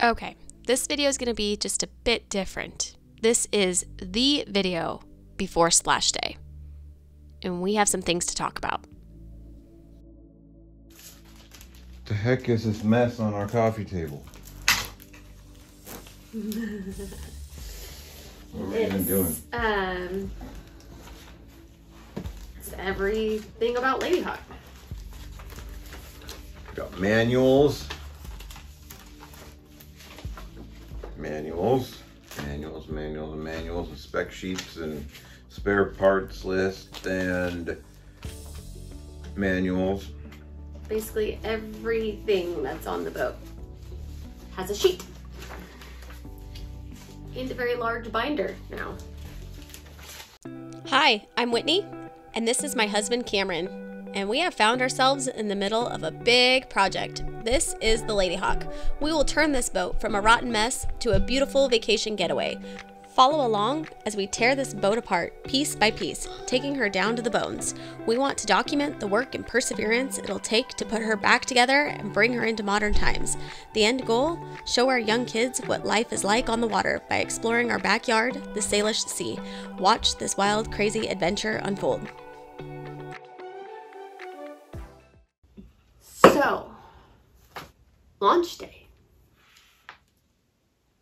Okay, this video is going to be just a bit different. This is the video before splash day, and we have some things to talk about. The heck is this mess on our coffee table? What are we even doing? It's everything about Lady Hawk. We got manuals, and spec sheets and spare parts list and manuals. Basically everything that's on the boat has a sheet and a very large binder now. Hi, I'm Whitney, and this is my husband Cameron, and we have found ourselves in the middle of a big project. This is the Lady Hawk. We will turn this boat from a rotten mess to a beautiful vacation getaway. Follow along as we tear this boat apart piece by piece, taking her down to the bones. We want to document the work and perseverance it'll take to put her back together and bring her into modern times. The end goal? Show our young kids what life is like on the water by exploring our backyard, the Salish Sea. Watch this wild, crazy adventure unfold. So, launch day.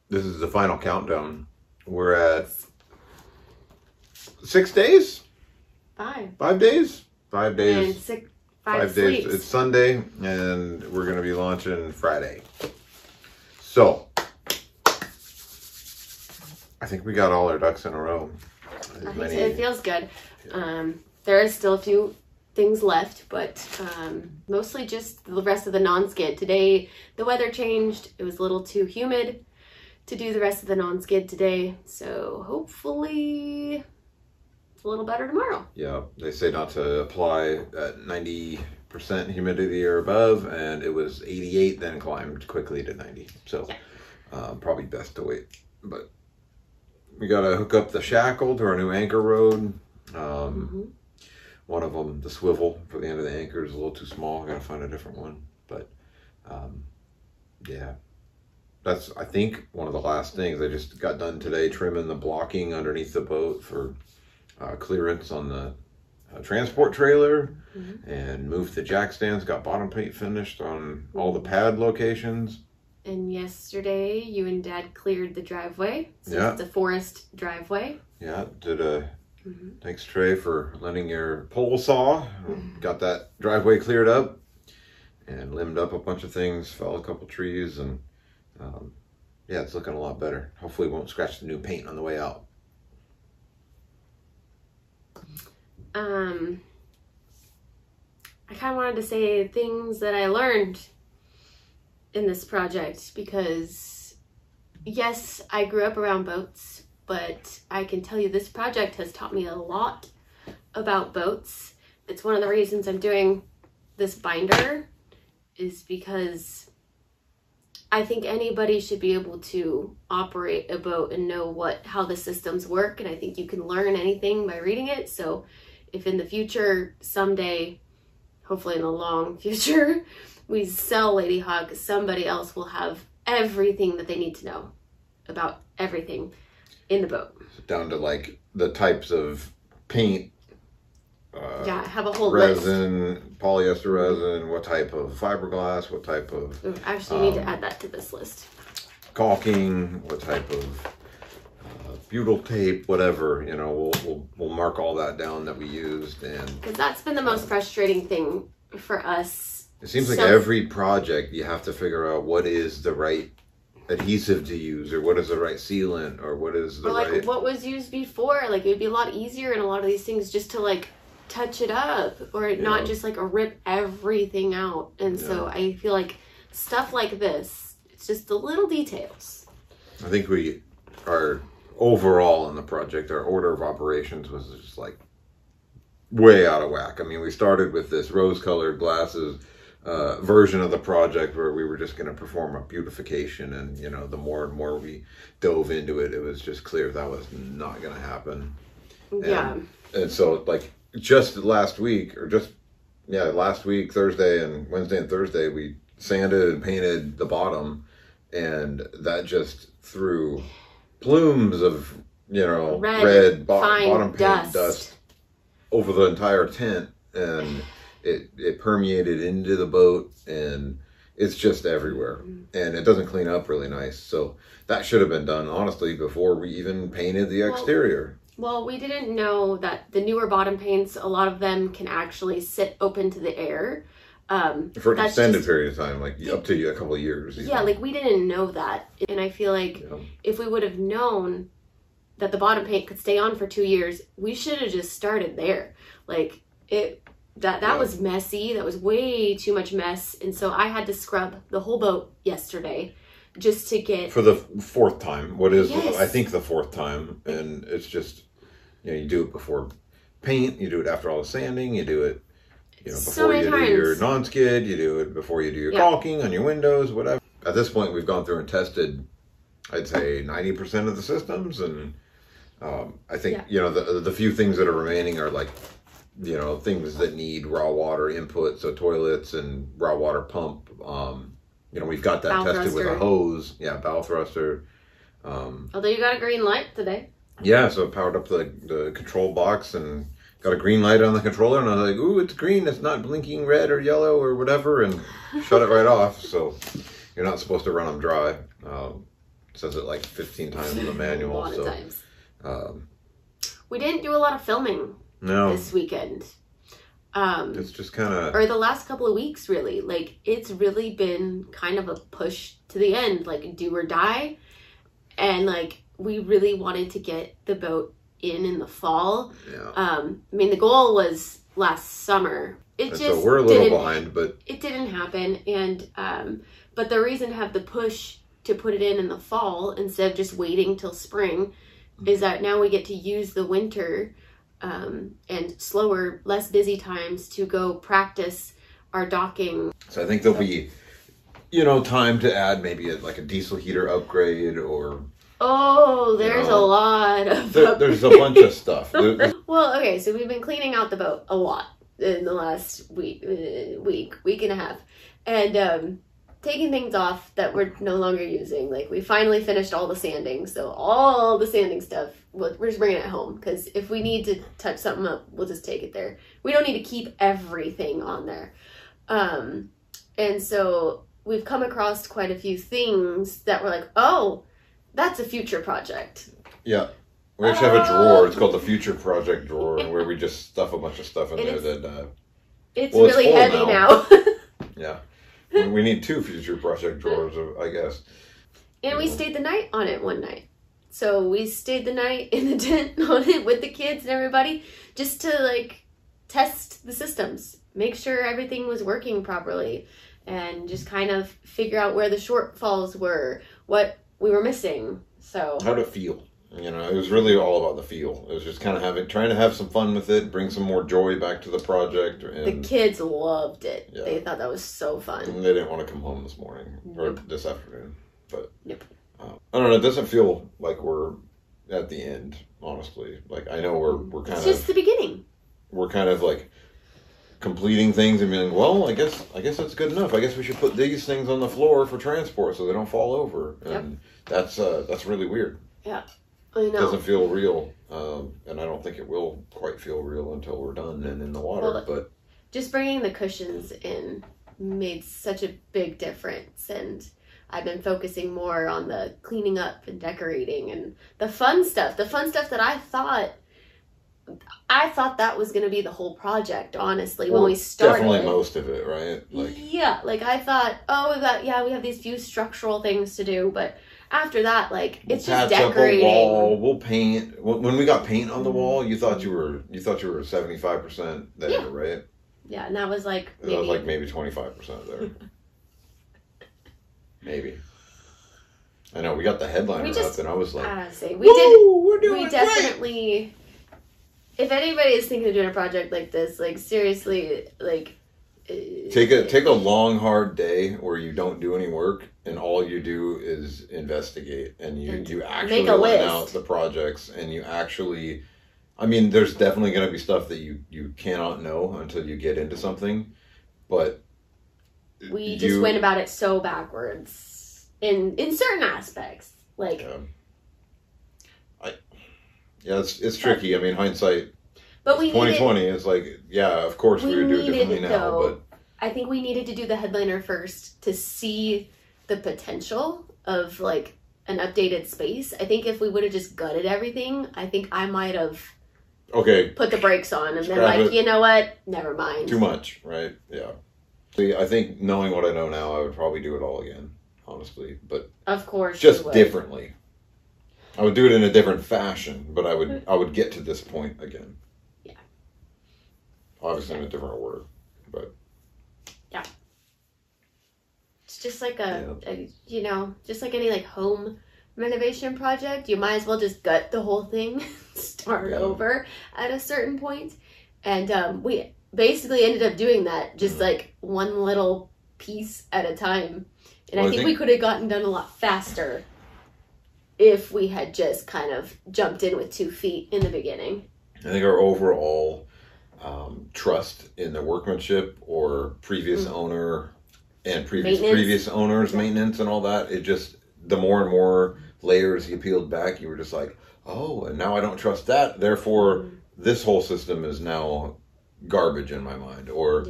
This is the final countdown. We're at 6 days? 5. 5 days? 5 days. And 5 days. sleeps. It's Sunday, and we're going to be launching Friday. So, I think we got all our ducks in a row. It feels good. There is still a few things left, but mostly just the rest of the non-skid. Today, the weather changed. It was a little too humid to do the rest of the non-skid today, so hopefully it's a little better tomorrow. Yeah, they say not to apply at 90% humidity or above, and it was 88, then climbed quickly to 90. So yeah. Probably best to wait. But we got to hook up the shackle to our new anchor rod. One of them, the swivel for the end of the anchor, is a little too small. I got to find a different one. But yeah. That's, I think, one of the last things. I just got done today trimming the blocking underneath the boat for clearance on the transport trailer, and moved the jack stands, got bottom paint finished on all the pad locations. And yesterday, you and Dad cleared the driveway. So it's a forest driveway. Yeah, did a... Thanks, Trey, for lending your pole saw. Got that driveway cleared up and limbed up a bunch of things, fell a couple trees, and yeah, it's looking a lot better. Hopefully it won't scratch the new paint on the way out. I kind of wanted to say things that I learned in this project, because yes, I grew up around boats, but I can tell you this project has taught me a lot about boats. It's one of the reasons I'm doing this binder, is because I think anybody should be able to operate a boat and know how the systems work, and I think you can learn anything by reading it. So if in the future, someday, hopefully in the long future, we sell Lady Hawk, somebody else will have everything that they need to know about everything in the boat. Down to like the types of paint, yeah, I have a whole resin, list. Polyester resin, what type of fiberglass, what type of... Actually, need to add that to this list. Caulking, what type of butyl tape, whatever, you know, we'll mark all that down that we used. And because that's been the most frustrating thing for us. It seems like every project you have to figure out what is the right adhesive to use, or what is the right sealant, or what is the right... what was used before. Like, it would be a lot easier in a lot of these things just to like touch it up, or not just like rip everything out. And so I feel like stuff like this, it's just the little details. I think we are overall in the project, our order of operations was just like way out of whack. I mean, we started with this rose-colored glasses version of the project where we were just going to perform a beautification, and you know, the more and more we dove into it, it was just clear that was not going to happen. And so like just last week, last week, Thursday and Wednesday and Thursday, we sanded and painted the bottom and that just threw plumes of, red bottom dust. paint dust over the entire tent, and it permeated into the boat, and it's just everywhere, and it doesn't clean up really nice. So that should have been done, honestly, before we even painted the exterior. Well, we didn't know that the newer bottom paints, a lot of them can actually sit open to the air. For an extended period of time, like up to a couple of years. Even. Yeah, like we didn't know that. And I feel like if we would have known that the bottom paint could stay on for 2 years, we should have just started there. Like that was messy. That was way too much mess. And so I had to scrub the whole boat yesterday just to get... For the fourth time. Yes. I think the fourth time. And it's just, you do it before paint, you do it after all the sanding, you do it, before you do your non-skid, you do it before you do your caulking on your windows, whatever. At this point, we've gone through and tested, I'd say 90% of the systems. And I think, the few things that are remaining are like, things that need raw water input, so toilets and raw water pump. We've got that tested with a hose. Yeah, bow thruster. Although you got a green light today. Yeah, so I powered up the control box and got a green light on the controller, and I was like, ooh, it's green. It's not blinking red or yellow or whatever, and shut it right off. So you're not supposed to run them dry. It says it like 15 times in the manual. A lot of times. We didn't do a lot of filming this weekend. It's just kind of... Or the last couple of weeks, really. Like, it's really been kind of a push to the end. Like, do or die. And, like, we really wanted to get the boat in the fall. Yeah. I mean, the goal was last summer. So we're a little behind, but... It didn't happen. And, but the reason to have the push to put it in the fall instead of just waiting till spring is that now we get to use the winter and slower, less busy times to go practice our docking. So I think there'll be, time to add maybe a diesel heater upgrade or... Oh, there's a lot of... There's a bunch of stuff. Well, okay, so we've been cleaning out the boat a lot in the last week and a half. And taking things off that we're no longer using. Like, we finally finished all the sanding. So all the sanding stuff, we're just bringing it home. Because if we need to touch something up, we'll just take it there. We don't need to keep everything on there. And so we've come across quite a few things that were like, oh, that's a future project. Yeah. We actually have a drawer. It's called the Future Project drawer, where we just stuff a bunch of stuff in there that... it's really heavy now. Yeah. We need 2 Future Project drawers, I guess. And we stayed the night on it one night. So we stayed the night in the tent on it with the kids and everybody, just to test the systems, make sure everything was working properly, and just kind of figure out where the shortfalls were, what we were missing. So how to feel. It was really all about the feel. It was just kind of trying to have some fun with it, bring some more joy back to the project. And the kids loved it. Yeah. They thought that was so fun. And they didn't want to come home this morning or this afternoon. But I don't know. It doesn't feel like we're at the end, honestly. I know we're kind of... It's just the beginning. We're kind of completing things and being, well, I guess that's good enough. I guess we should put these things on the floor for transport so they don't fall over. And that's really weird. Yeah. I know. It doesn't feel real, and I don't think it will quite feel real until we're done and in the water. But just bringing the cushions in made such a big difference, and I've been focusing more on the cleaning up and decorating and the fun stuff that I thought that was going to be the whole project, honestly, when we started. Definitely most of it, right? Yeah, I thought, oh, we have these few structural things to do, but after that, it's just decorating. Up a wall, we'll paint. When we got paint on the wall, you thought you were 75% there, right? Yeah, and that was maybe 25% there. Maybe. I know, we got the headliner up, and I was like, we're doing it definitely. If anybody is thinking of doing a project like this, seriously, take a long, hard day where you don't do any work and all you do is investigate, and you actually line out the projects, and you actually, there's definitely going to be stuff that you cannot know until you get into something, but we just went about it so backwards. in certain aspects. Like, it's tricky. I mean, hindsight. But we 2020 is like, yeah, of course we would do it differently now. But I think we needed to do the headliner first to see the potential of like an updated space. I think if we would have just gutted everything, I think I might have put the brakes on and been like, you know what, never mind. Too much, right? Yeah. See, I think knowing what I know now, I would probably do it all again, honestly. But of course, just differently. I would do it in a different fashion, but I would get to this point again. Yeah. Obviously in a different order, but yeah. It's just like just like any like home renovation project, you might as well just gut the whole thing, start over at a certain point. And we basically ended up doing that, just like one little piece at a time. And I think we could have gotten done a lot faster if we had just kind of jumped in with 2 feet in the beginning. I think our overall trust in the workmanship or previous owner and previous owners, maintenance and all that, it just, the more and more layers you peeled back, you were just like, oh, and now I don't trust that. Therefore, this whole system is now garbage in my mind. Or,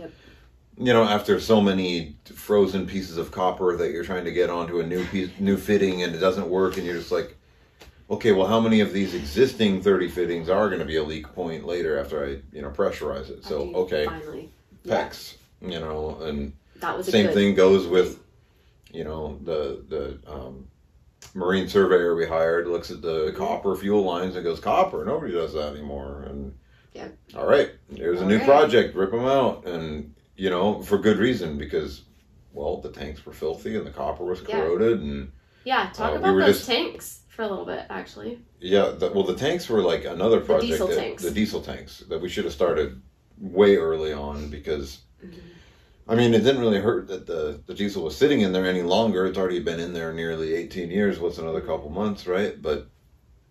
you know, after so many frozen pieces of copper that you're trying to get onto a new fitting and it doesn't work, and you're just like, okay, well, how many of these existing 30 fittings are going to be a leak point later after I, pressurize it? So, finally. PEX, and that was same thing goes with, the marine surveyor we hired looks at the copper fuel lines and goes, copper, nobody does that anymore. And all right, there's a new project, rip them out. And, for good reason, because, well, the tanks were filthy and the copper was corroded. And talk about those tanks for a little bit, actually. Yeah, the tanks were like another project. The diesel tanks that we should have started way early on, because I mean, it didn't really hurt that the diesel was sitting in there any longer. It's already been in there nearly 18 years. What's another couple months, right? But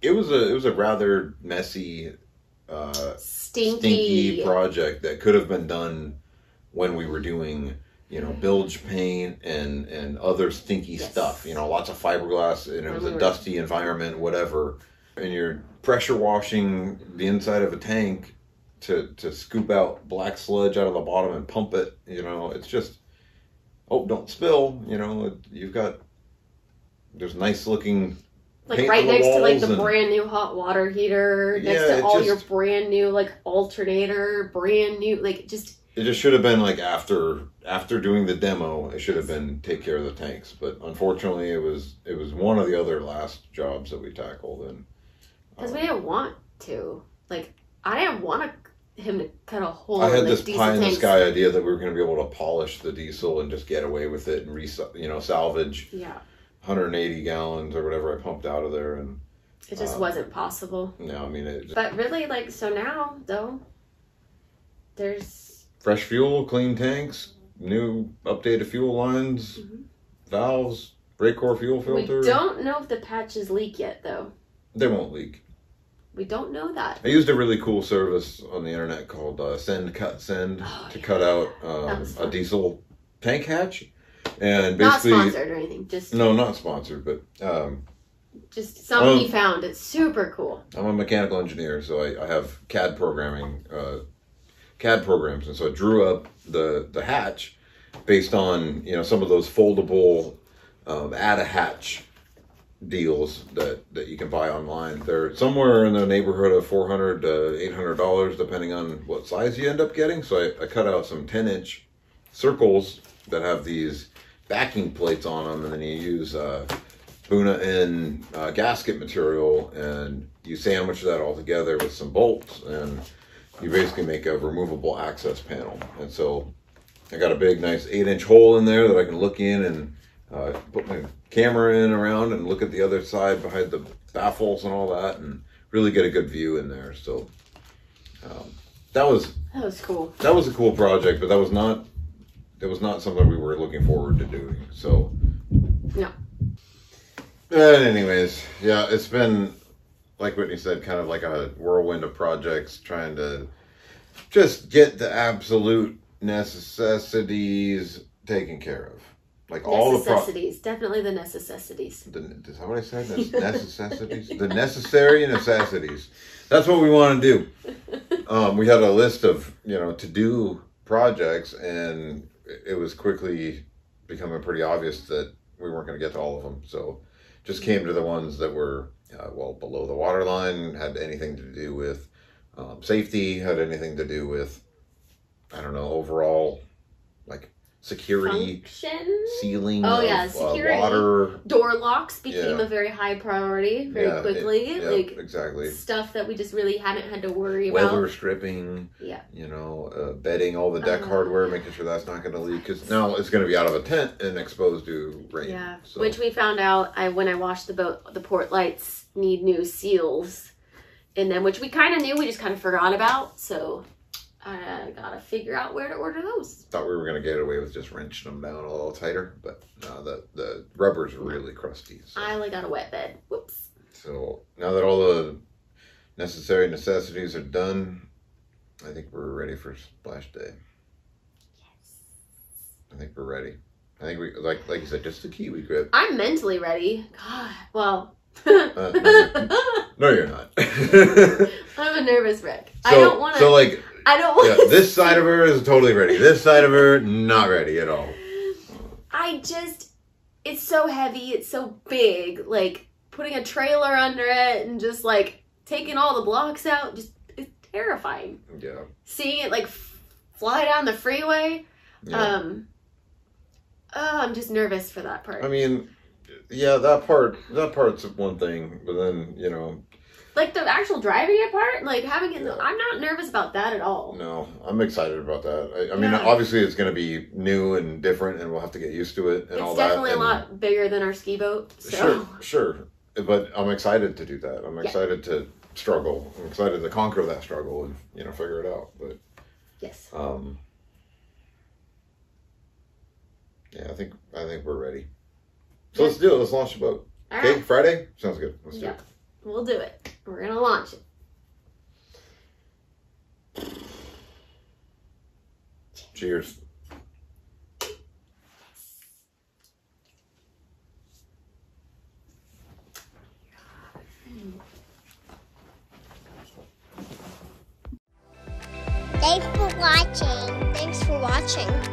it was a rather messy, stinky project that could have been done when we were doing, bilge paint and other stinky stuff. Lots of fiberglass, and it was a dusty environment, whatever. And you're pressure washing the inside of a tank to scoop out black sludge out of the bottom and pump it. It's just, don't spill. There's nice looking like right next to like the brand new hot water heater, next to all your brand new like alternator, brand new, like just. It just should have been like after doing the demo, it should have been take care of the tanks. But unfortunately, it was one of the other last jobs that we tackled, and because we didn't want to. Like, I didn't want him to cut a hole. I had this pie in the sky idea that we were going to be able to polish the diesel and just get away with it and salvage 180 gallons or whatever I pumped out of there, and it just wasn't possible. No, I mean but really, like, so now though, there's fresh fuel, clean tanks, new updated fuel lines, valves, brake core fuel filter. We don't know if the patches leak yet, though. They won't leak. We don't know that. I used a really cool service on the internet called Send to cut out a diesel tank hatch. And basically, not sponsored or anything. No, not sponsored, but just something he found. It's super cool. I'm a mechanical engineer, so I have CAD programming. CAD programs, and so I drew up the hatch based on some of those foldable add a hatch deals that you can buy online. They're somewhere in the neighborhood of $400 to $800 depending on what size you end up getting. So I cut out some 10-inch circles that have these backing plates on them, and then you use Buna and gasket material, and you sandwich that all together with some bolts, and you basically make a removable access panel. And so I got a big, nice 8-inch hole in there that I can look in and put my camera in around and look at the other side behind the baffles and all that, and really get a good view in there. So that was cool. That was a cool project, but that was not something we were looking forward to doing. So no. But anyways, yeah, it's been, like Whitney said, kind of like a whirlwind of projects, trying to just get the absolute necessities taken care of. Like all the necessities, definitely the necessities. Is that what I said? Necessities, the necessary necessities. That's what we want to do. We had a list of to do projects, and it was quickly becoming pretty obvious that we weren't going to get to all of them. So just came to the ones that were below the water line, had anything to do with safety, had anything to do with overall like security, function, ceiling, security, water, door locks became a very high priority very quickly. Exactly. Stuff that we just really hadn't had to worry about. Weather stripping, bedding, all the deck hardware, making sure that's not going to leak, because now it's going to be out of a tent and exposed to rain. Yeah, so. Which we found out when I washed the boat, the port lights need new seals in them, which we kind of knew, we just kind of forgot about. So I gotta figure out where to order those. Thought we were gonna get away with just wrenching them down a little tighter, but no, the rubber's really crusty. So. I only got a wet bed. Whoops. So now that all the necessary necessities are done, I think we're ready for splash day. Yes. I think we're ready. I think we like you said, just the Kiwi grip. I'm mentally ready. God, well. No, you're not. I'm a nervous wreck. So, I don't want to. So like. I don't want to. This side of her is totally ready. This side of her, not ready at all. It's so heavy. It's so big. Like, putting a trailer under it and just, like, taking all the blocks out, it's terrifying. Yeah. Seeing it, like, fly down the freeway. Yeah. I'm just nervous for that part. I mean, yeah, that part's one thing, but then, like the actual driving it part, like having it, I'm not nervous about that at all. No, I'm excited about that. I mean, obviously it's going to be new and different, and we'll have to get used to it and all that. It's definitely a lot bigger than our ski boat. So. Sure. But I'm excited to do that. I'm excited to struggle. I'm excited to conquer that struggle and figure it out. But yes. Yeah, I think we're ready. So let's do it. Let's launch the boat. All okay, right. Friday? Sounds good. Let's do it. We'll do it. We're going to launch it. Cheers. Thanks for watching.